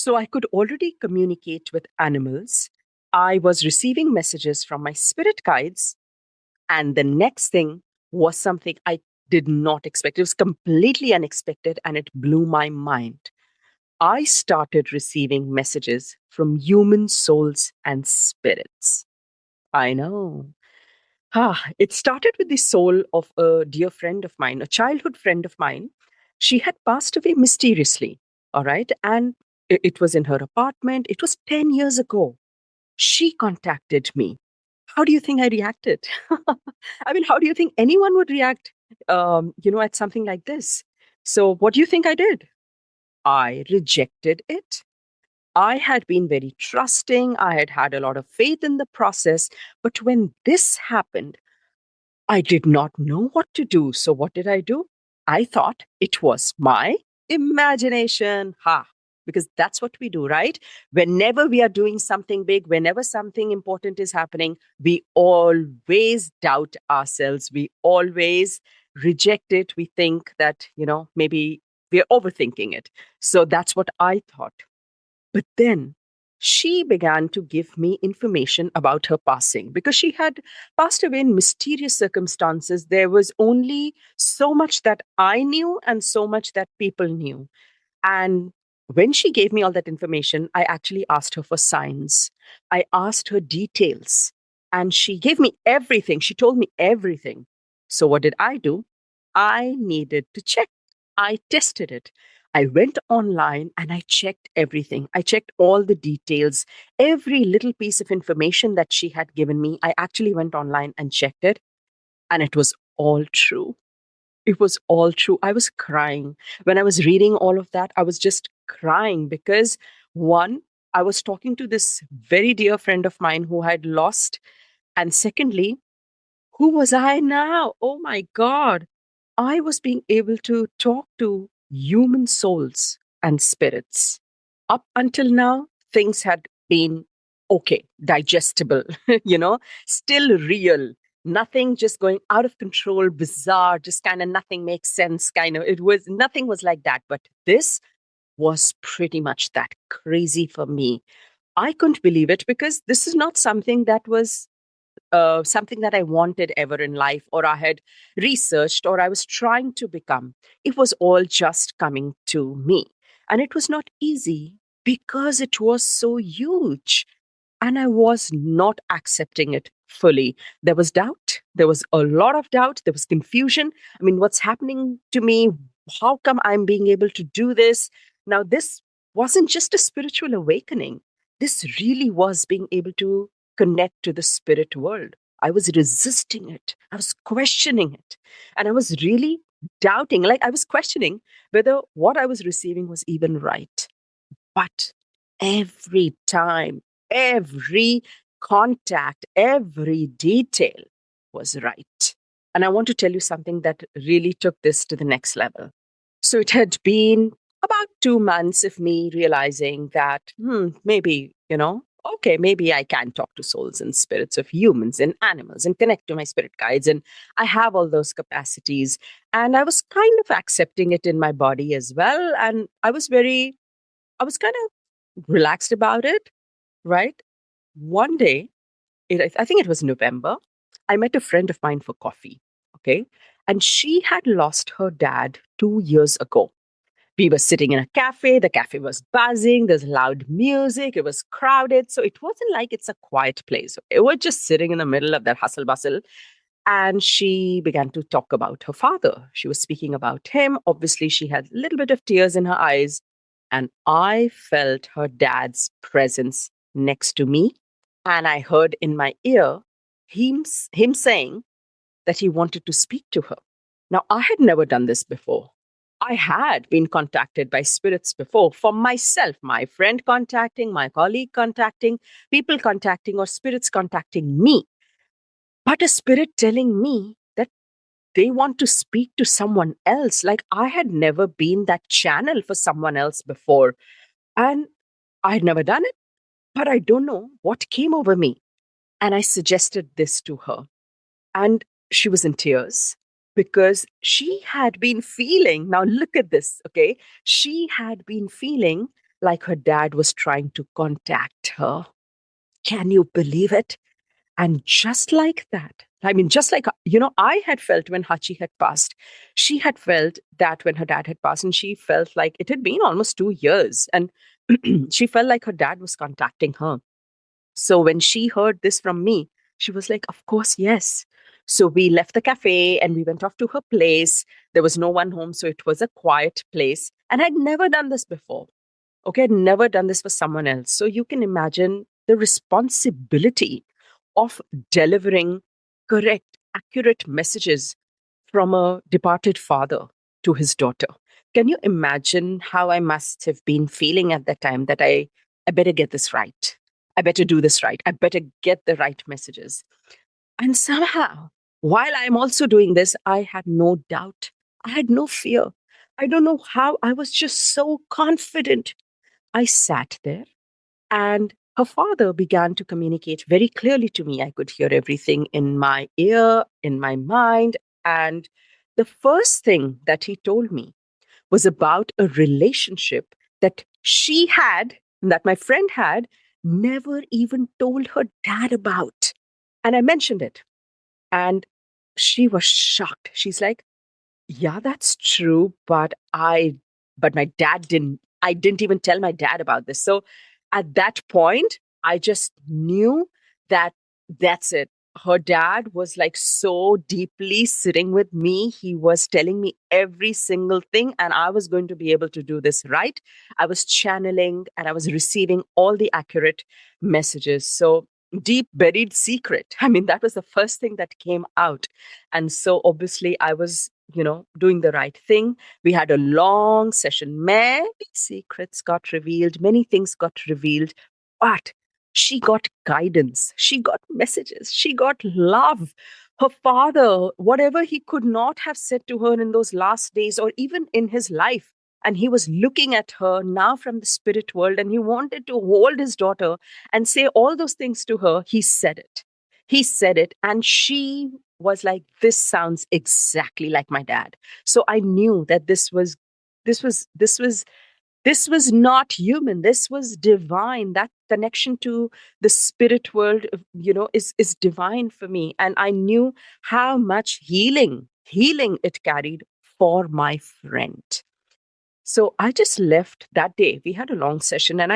So I could already communicate with animals. I was receiving messages from my spirit guides. And the next thing was something I did not expect. It was completely unexpected and it blew my mind. I started receiving messages from human souls and spirits. I know. It started with the soul of a dear friend of mine, a childhood friend of mine. She had passed away mysteriously, all right? And it was in her apartment. It was 10 years ago. She contacted me. How do you think I reacted? I mean, how do you think anyone would react, at something like this? So, what do you think I did? I rejected it. I had been very trusting. I had had a lot of faith in the process. But when this happened, I did not know what to do. So, what did I do? I thought it was my imagination. Because that's what we do, right? Whenever we are doing something big, whenever something important is happening, we always doubt ourselves. We always reject it. We think that, maybe we're overthinking it. So, that's what I thought. But then she began to give me information about her passing because she had passed away in mysterious circumstances. There was only so much that I knew and so much that people knew. And when she gave me all that information, I actually asked her for signs. I asked her details and she gave me everything. She told me everything. So, what did I do? I needed to check. I tested it. I went online and I checked everything. I checked all the details, every little piece of information that she had given me. I actually went online and checked it, and it was all true. It was all true. I was crying. When I was reading all of that, I was just crying because one, I was talking to this very dear friend of mine who had lost. And secondly, who was I now? Oh my God. I was being able to talk to human souls and spirits. Up until now, things had been okay, digestible, still real. Nothing just going out of control, bizarre, just kind of nothing makes sense, kind of. Nothing was like that. But this was pretty much that crazy for me. I couldn't believe it because this is not something that was something that I wanted ever in life, or I had researched, or I was trying to become. It was all just coming to me. And it was not easy because it was so huge. And I was not accepting it fully. There was doubt. There was a lot of doubt. There was confusion. I mean, what's happening to me? How come I'm being able to do this? Now, this wasn't just a spiritual awakening. This really was being able to connect to the spirit world. I was resisting it. I was questioning it. And I was really doubting, like I was questioning whether what I was receiving was even right. But every time, every contact, every detail was right. And I want to tell you something that really took this to the next level. So it had been about 2 months of me realizing that, maybe, okay, maybe I can talk to souls and spirits of humans and animals and connect to my spirit guides. And I have all those capacities. And I was kind of accepting it in my body as well. And I was kind of relaxed about it, right? One day, I think it was November, I met a friend of mine for coffee. Okay. And she had lost her dad 2 years ago. We were sitting in a cafe. The cafe was buzzing. There's loud music. It was crowded. So it wasn't like it's a quiet place. It was just sitting in the middle of that hustle bustle. And she began to talk about her father. She was speaking about him. Obviously, she had a little bit of tears in her eyes. And I felt her dad's presence next to me. And I heard in my ear him saying that he wanted to speak to her. Now, I had never done this before. I had been contacted by spirits before for myself, my friend contacting, my colleague contacting, people contacting, or spirits contacting me. But a spirit telling me that they want to speak to someone else. Like I had never been that channel for someone else before. And I had never done it, but I don't know what came over me. And I suggested this to her. And she was in tears because she had been feeling, now look at this, okay? She had been feeling like her dad was trying to contact her. Can you believe it? And just like that, I mean, just like, I had felt when Hachi had passed, she had felt that when her dad had passed, and she felt like it had been almost 2 years. And she felt like her dad was contacting her. So when she heard this from me, she was like, of course, yes. So we left the cafe and we went off to her place. There was no one home, so it was a quiet place. And I'd never done this before. Okay, I'd never done this for someone else. So you can imagine the responsibility of delivering correct, accurate messages from a departed father to his daughter. Can you imagine how I must have been feeling at that time that I better get this right? I better do this right. I better get the right messages. And somehow, while I'm also doing this, I had no doubt. I had no fear. I don't know how. I was just so confident. I sat there and her father began to communicate very clearly to me. I could hear everything in my ear, in my mind. And the first thing that he told me was about a relationship that she had, that my friend had, never even told her dad about. And I mentioned it. And she was shocked. She's like, yeah, that's true, but my dad didn't. I didn't even tell my dad about this. So at that point, I just knew that that's it. Her dad was like so deeply sitting with me. He was telling me every single thing, and I was going to be able to do this right. I was channeling and I was receiving all the accurate messages. So deep buried secret. I mean, that was the first thing that came out. And so obviously I was doing the right thing. We had a long session. Many secrets got revealed, many things got revealed, but she got guidance, she got messages, she got love. Her father, whatever he could not have said to her in those last days or even in his life, and he was looking at her now from the spirit world and he wanted to hold his daughter and say all those things to her. He said it. He said it, and she was like, this sounds exactly like my dad. So I knew that this was this was this was not human. This was divine. That connection to the spirit world, is divine for me. And I knew how much healing it carried for my friend. So I just left that day. We had a long session, and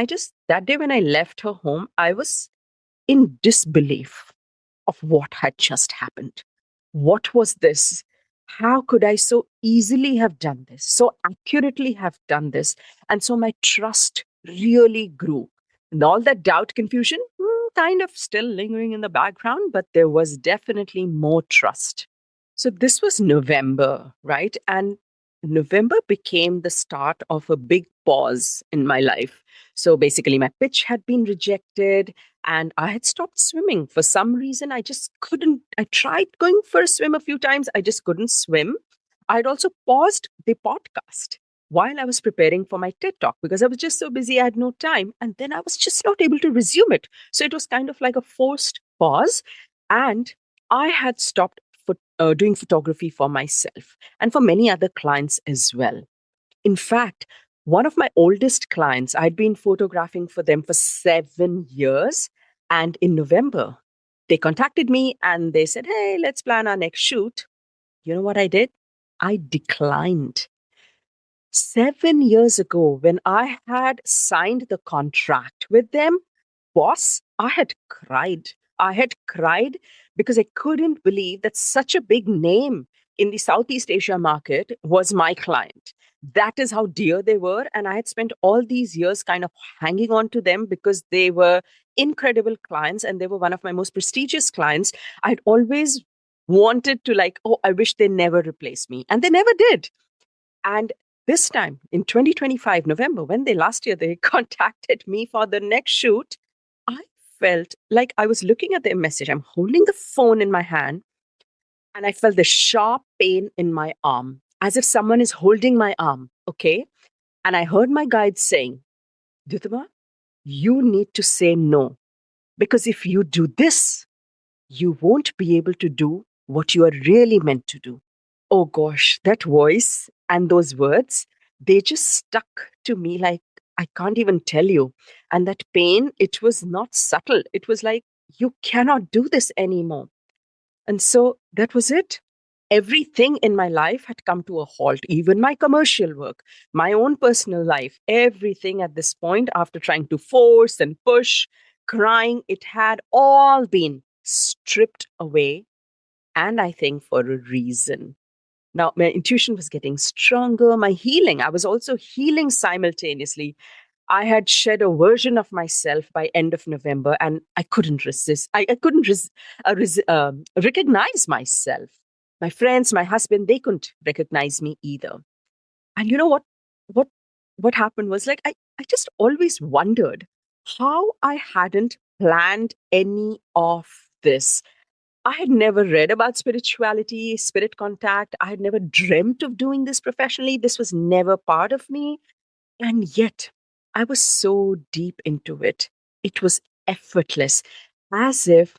that day when I left her home, I was in disbelief of what had just happened. What was this? How could I so easily have done this, so accurately have done this? And so my trust really grew. And all that doubt, confusion, kind of still lingering in the background, but there was definitely more trust. So this was November, right? And November became the start of a big pause in my life. So basically, my pitch had been rejected and I had stopped swimming. For some reason, I just couldn't. I tried going for a swim a few times, I just couldn't swim. I'd also paused the podcast while I was preparing for my TED talk because I was just so busy, I had no time. And then I was just not able to resume it. So it was kind of like a forced pause. And I had stopped doing photography for myself and for many other clients as well. In fact, one of my oldest clients, I'd been photographing for them for 7 years. And in November, they contacted me and they said, hey, let's plan our next shoot. You know what I did? I declined. 7 years ago, when I had signed the contract with them, boss, I had cried. I had cried because I couldn't believe that such a big name in the Southeast Asia market was my client. That is how dear they were. And I had spent all these years kind of hanging on to them because they were incredible clients and they were one of my most prestigious clients. I'd always wanted to, like, oh, I wish they never replaced me. And they never did. And this time in 2025, November, when last year they contacted me for the next shoot, I felt like I was looking at their message. I'm holding the phone in my hand and I felt the sharp pain in my arm, as if someone is holding my arm. Okay. And I heard my guide saying, Dutama, you need to say no. Because if you do this, you won't be able to do what you are really meant to do. Oh gosh, that voice and those words, they just stuck to me like I can't even tell you. And that pain, it was not subtle. It was like, you cannot do this anymore. And so that was it. Everything in my life had come to a halt, even my commercial work, my own personal life, everything at this point, after trying to force and push, crying, it had all been stripped away. And I think for a reason. Now, my intuition was getting stronger, my healing, I was also healing simultaneously. I had shed a version of myself by end of November, and I couldn't resist. I couldn't recognize myself. My friends, my husband, they couldn't recognize me either. And you know what? What what happened was like I just always wondered how I hadn't planned any of this. I had never read about spirituality, spirit contact. I had never dreamt of doing this professionally. This was never part of me. And yet, I was so deep into it. It was effortless, as if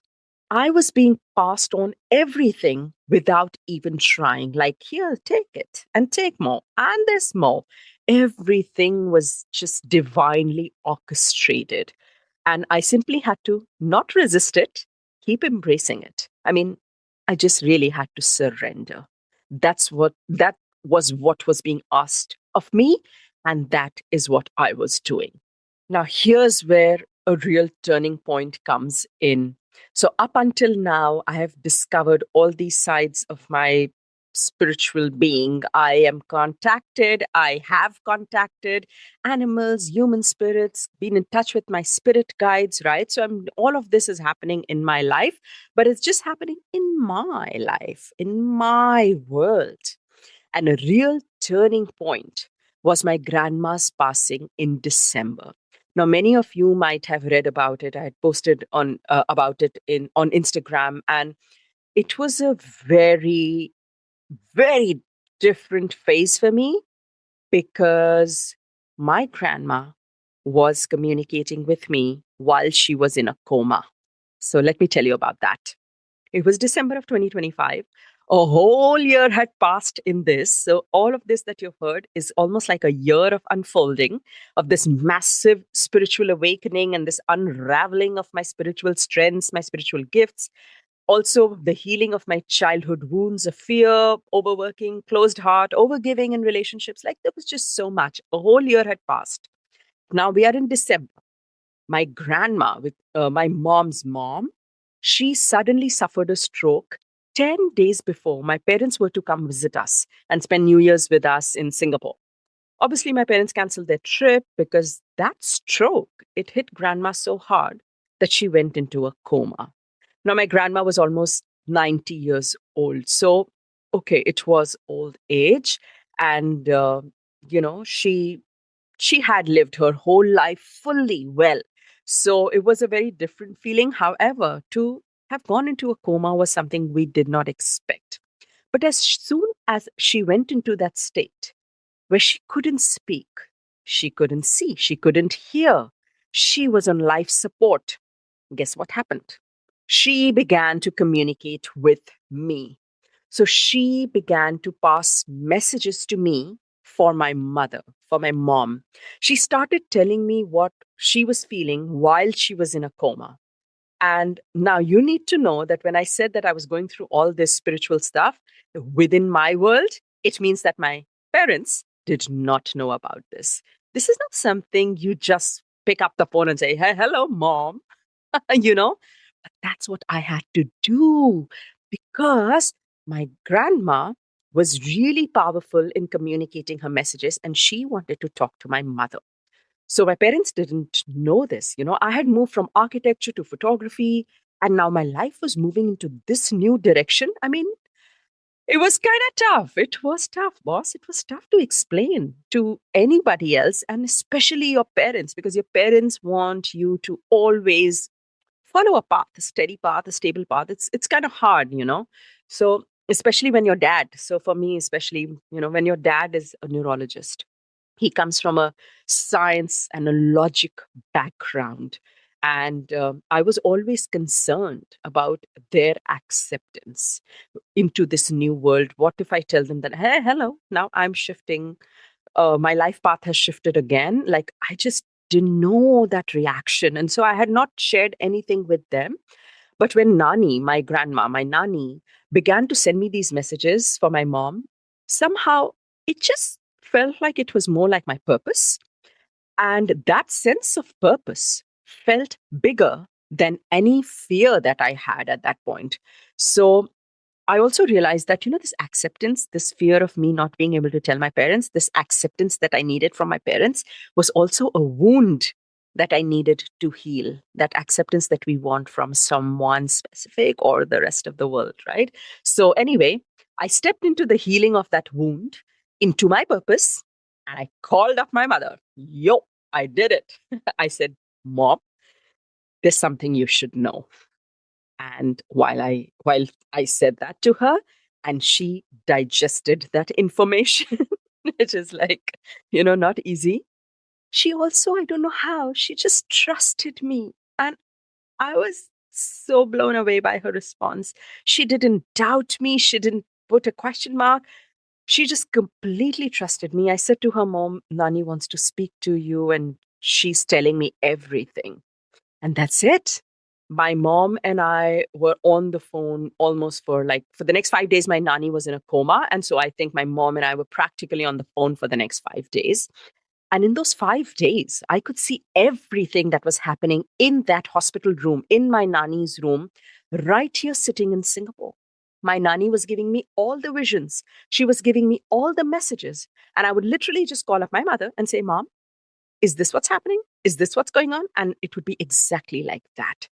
I was being passed on everything without even trying. Like, here, take it and take more, and there's more. Everything was just divinely orchestrated. And I simply had to not resist it, keep embracing it. I mean, I just really had to surrender. That was what was being asked of me. And that is what I was doing. Now, here's where a real turning point comes in. So, up until now, I have discovered all these sides of my spiritual being. I have contacted animals, human spirits, been in touch with my spirit guides, right? So, all of this is happening in my life, but it's just happening in my life, in my world. And a real turning point was my grandma's passing in December. Now, many of you might have read about it. I had posted on about it in on Instagram, and it was a very, very different phase for me because my grandma was communicating with me while she was in a coma. So let me tell you about that. It was December of 2025. A whole year had passed in this. So, all of this that you've heard is almost like a year of unfolding of this massive spiritual awakening and this unraveling of my spiritual strengths, my spiritual gifts. Also, the healing of my childhood wounds of fear, overworking, closed heart, overgiving in relationships. Like there was just so much. A whole year had passed. Now we are in December. My grandma, with my mom's mom, she suddenly suffered a stroke 10 days before my parents were to come visit us and spend New Year's with us in Singapore. Obviously, my parents canceled their trip because that stroke, it hit grandma so hard that she went into a coma. Now, my grandma was almost 90 years old. So, okay, it was old age. And, she had lived her whole life fully well. So it was a very different feeling. However, to have gone into a coma was something we did not expect. But as soon as she went into that state where she couldn't speak, she couldn't see, she couldn't hear, she was on life support, guess what happened? She began to communicate with me. So she began to pass messages to me for my mother, for my mom. She started telling me what she was feeling while she was in a coma. And now you need to know that when I said that I was going through all this spiritual stuff within my world, it means that my parents did not know about this. This is not something you just pick up the phone and say, hey, hello, mom. you know, but that's what I had to do because my grandma was really powerful in communicating her messages and she wanted to talk to my mother. So my parents didn't know this. I had moved from architecture to photography and now my life was moving into this new direction. I mean, it was kind of tough. It was tough, boss. It was tough to explain to anybody else and especially your parents because your parents want you to always follow a path, a steady path, a stable path. It's kind of hard. So especially when your dad. So for me, especially when your dad is a neurologist, he comes from a science and a logic background, and I was always concerned about their acceptance into this new world. What if I tell them that, hey, hello, now I'm shifting? my life path has shifted again. Like, I just didn't know that reaction. And so I had not shared anything with them. But when Nani, my grandma, my Nani, began to send me these messages for my mom, somehow it just felt like it was more like my purpose. And that sense of purpose felt bigger than any fear that I had at that point. So I also realized that, this acceptance, this fear of me not being able to tell my parents, this acceptance that I needed from my parents was also a wound that I needed to heal. That acceptance that we want from someone specific or the rest of the world, right? So, anyway, I stepped into the healing of that wound, into my purpose, and I called up my mother. Yo, I did it. I said, Mom, there's something you should know. And while I said that to her, and she digested that information, which is like, not easy. She also, I don't know how, she just trusted me. And I was so blown away by her response. She didn't doubt me. She didn't put a question mark. She just completely trusted me. I said to her, Mom, Nani wants to speak to you, and she's telling me everything. And that's it. My mom and I were on the phone almost for the next 5 days. My nanny was in a coma. And so I think my mom and I were practically on the phone for the next 5 days. And in those 5 days, I could see everything that was happening in that hospital room, in my nanny's room, right here sitting in Singapore. My nanny was giving me all the visions. She was giving me all the messages. And I would literally just call up my mother and say, Mom, is this what's happening? Is this what's going on? And it would be exactly like that.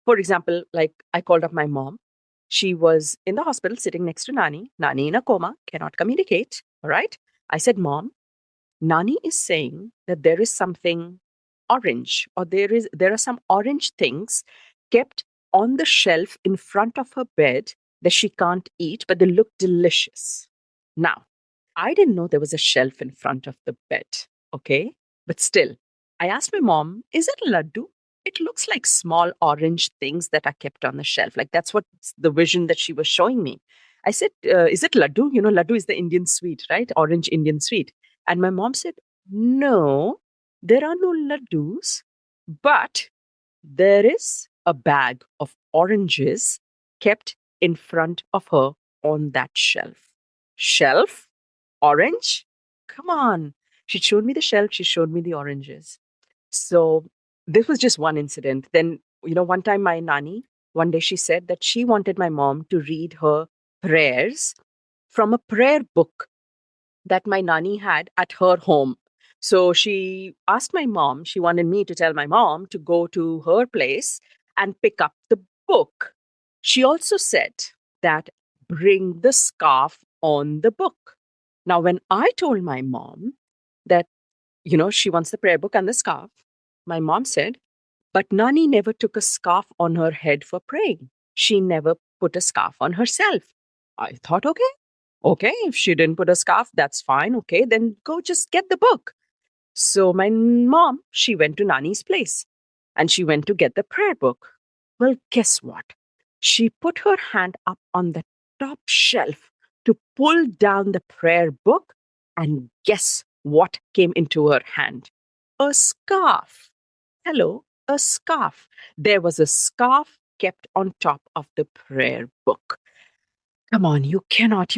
For example, like I called up my mom. She was in the hospital sitting next to Nani. Nani in a coma, cannot communicate. All right. I said, Mom, Nani is saying that there is something orange, or there are some orange things kept on the shelf in front of her bed that she can't eat, but they look delicious. Now, I didn't know there was a shelf in front of the bed. Okay. But still, I asked my mom, is it laddu? It looks like small orange things that are kept on the shelf. Like that's what the vision that she was showing me. I said, is it laddu? Laddu is the Indian sweet, right? Orange Indian sweet. And my mom said, no, there are no laddus, but there is a bag of oranges kept in front of her on that shelf. Shelf? Orange? Come on. She showed me the shelf, she showed me the oranges. So this was just one incident. Then, one time my nanny, one day she said that she wanted my mom to read her prayers from a prayer book that my nanny had at her home. So she asked my mom, she wanted me to tell my mom to go to her place and pick up the book. She also said that bring the scarf on the book. Now, when I told my mom that, she wants the prayer book and the scarf, my mom said, but Nani never took a scarf on her head for praying. She never put a scarf on herself. I thought, okay, if she didn't put a scarf, that's fine. Okay, then go just get the book. So my mom, she went to Nani's place and she went to get the prayer book. Well, guess what? She put her hand up on the top shelf to pull down the prayer book, and guess what came into her hand? A scarf. Hello, a scarf. There was a scarf kept on top of the prayer book. Come on, you cannot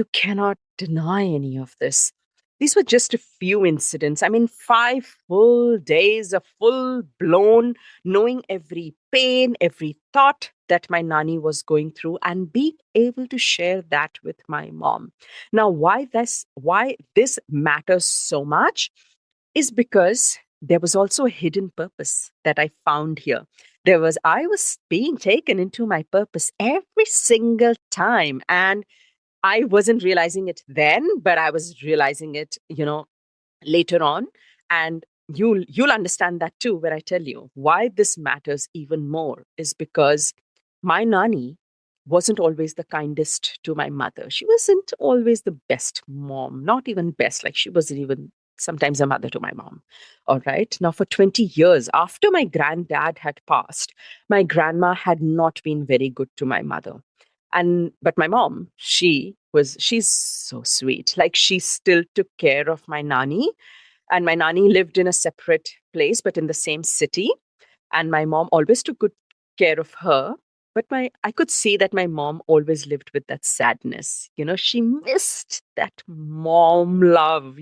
deny any of this. These were just a few incidents. I mean, 5 full days of full blown knowing every pain, every thought that my nanny was going through, and being able to share that with my mom. Now, why this matters so much is because there was also a hidden purpose that I found here. I was being taken into my purpose every single time. And I wasn't realizing it then, but I was realizing it, later on. And you'll understand that too when I tell you why this matters even more is because my nanny wasn't always the kindest to my mother. She wasn't always the best mom, not even best. Like she wasn't even sometimes a mother to my mom. All right. Now, for 20 years after my granddad had passed, my grandma had not been very good to my mother. But my mom, she she's so sweet. Like, she still took care of my nanny, and my nanny lived in a separate place, but in the same city. And my mom always took good care of her. But I could see that my mom always lived with that sadness. She missed that mom love.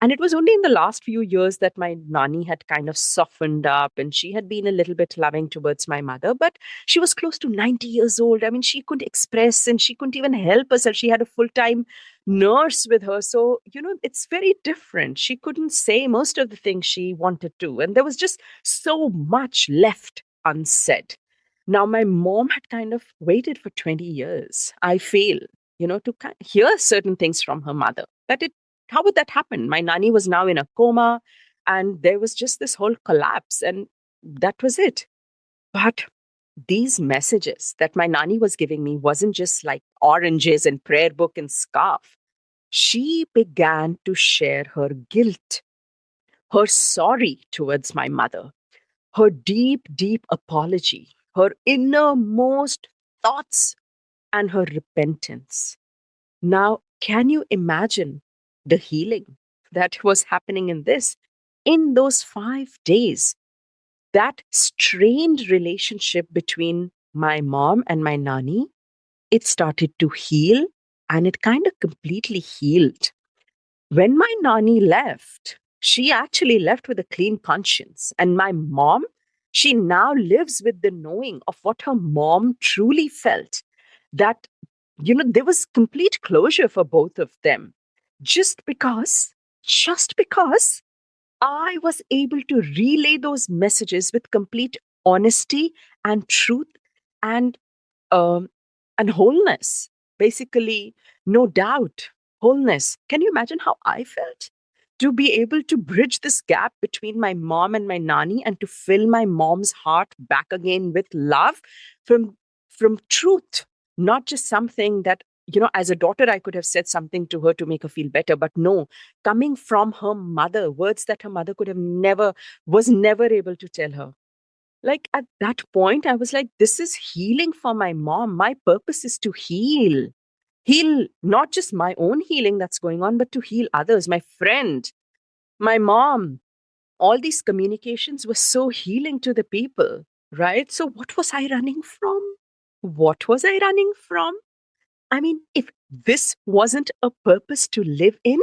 And it was only in the last few years that my nanny had kind of softened up, and she had been a little bit loving towards my mother. But she was close to 90 years old. I mean, she couldn't express and she couldn't even help herself. She had a full time nurse with her. So, it's very different. She couldn't say most of the things she wanted to. And there was just so much left unsaid. Now, my mom had kind of waited for 20 years, I feel, to hear certain things from her mother. But how would that happen? My nanny was now in a coma, and there was just this whole collapse, and that was it. But these messages that my nanny was giving me wasn't just like oranges and prayer book and scarf. She began to share her guilt, her sorry towards my mother, her deep, deep apology, her innermost thoughts, and her repentance. Now, can you imagine the healing that was happening in this? In those 5 days, that strained relationship between my mom and my nanny, it started to heal, and it kind of completely healed. When my nanny left, she actually left with a clean conscience. And my mom, she now lives with the knowing of what her mom truly felt, that, there was complete closure for both of them. Just because, just because I was able to relay those messages with complete honesty and truth, and um, and wholeness. Basically, no doubt, wholeness. Can you imagine how I felt? To be able to bridge this gap between my mom and my nanny, and to fill my mom's heart back again with love from truth, not just something that, as a daughter, I could have said something to her to make her feel better. But no, coming from her mother, words that her mother could have was never able to tell her. Like, at that point, I was like, this is healing for my mom. My purpose is to heal not just my own healing that's going on, but to heal others, my friend, my mom. All these communications were so healing to the people, right? So, what was I running from? What was I running from? I mean, if this wasn't a purpose to live in,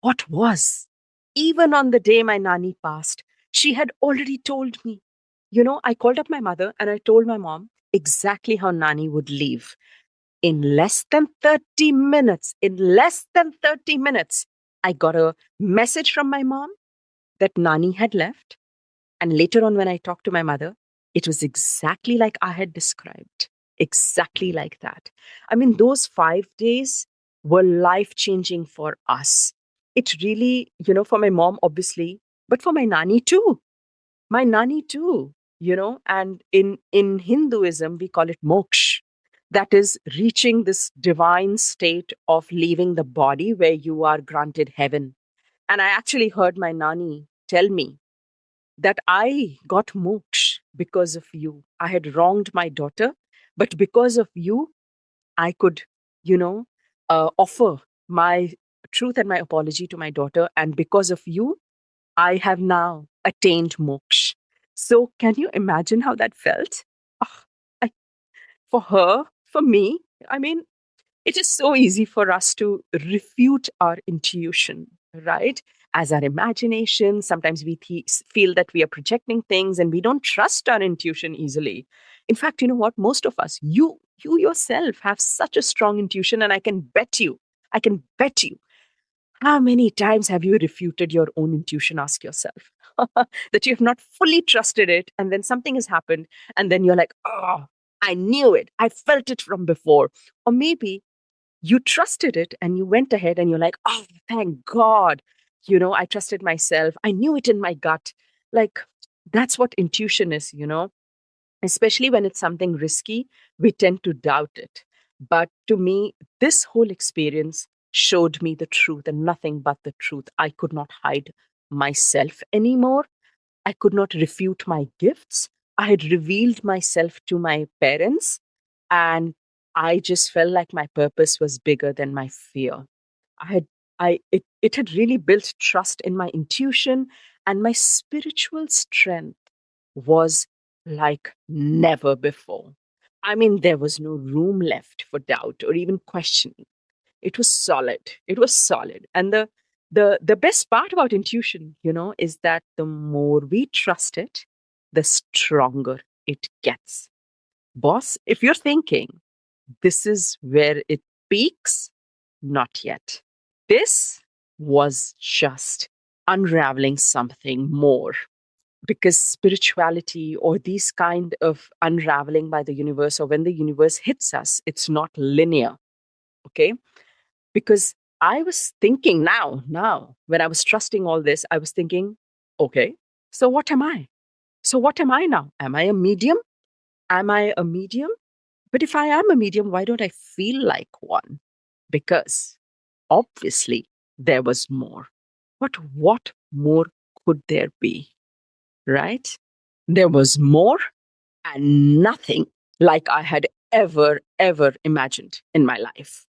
what was? Even on the day my nanny passed, she had already told me. I called up my mother and I told my mom exactly how nanny would leave. In less than 30 minutes, I got a message from my mom that nanny had left. And later on, when I talked to my mother, it was exactly like I had described. Exactly like that. I mean, those 5 days were life changing for us. It really, for my mom, obviously, but for my nanny too. My nanny too, and in Hinduism, we call it moksha. That is reaching this divine state of leaving the body where you are granted heaven. And I actually heard my nanny tell me that I got moksha because of you. I had wronged my daughter, but because of you, I could, you know, offer my truth and my apology to my daughter. And because of you, I have now attained moksha. So, can you imagine how that felt? Ah, I, for her, for me, I mean, it is so easy for us to refute our intuition, right? As our imagination, sometimes we feel that we are projecting things and we don't trust our intuition easily. In fact, you know what? Most of us, you yourself have such a strong intuition, and I can bet you, how many times have you refuted your own intuition? Ask yourself that you have not fully trusted it, and then something has happened, and then you're like, oh, I knew it. I felt it from before. Or maybe you trusted it and you went ahead and you're like, oh, thank God. I trusted myself. I knew it in my gut. Like, that's what intuition is, especially when it's something risky, we tend to doubt it. But to me, this whole experience showed me the truth and nothing but the truth. I could not hide myself anymore. I could not refute my gifts. I had revealed myself to my parents, and I just felt like my purpose was bigger than my fear. I had it had really built trust in my intuition, and my spiritual strength was like never before. I mean, there was no room left for doubt or even questioning. It was solid. It was solid. And the best part about intuition, is that the more we trust it, the stronger it gets. Boss, if you're thinking this is where it peaks, not yet. This was just unraveling something more, because spirituality or these kind of unraveling by the universe, or when the universe hits us, it's not linear. Okay, because I was thinking now when I was trusting all this, I was thinking, okay, so what am I? So what am I now? Am I a medium? Am I a medium? But if I am a medium, why don't I feel like one? Because obviously there was more. But what more could there be? Right? There was more, and nothing like I had ever imagined in my life.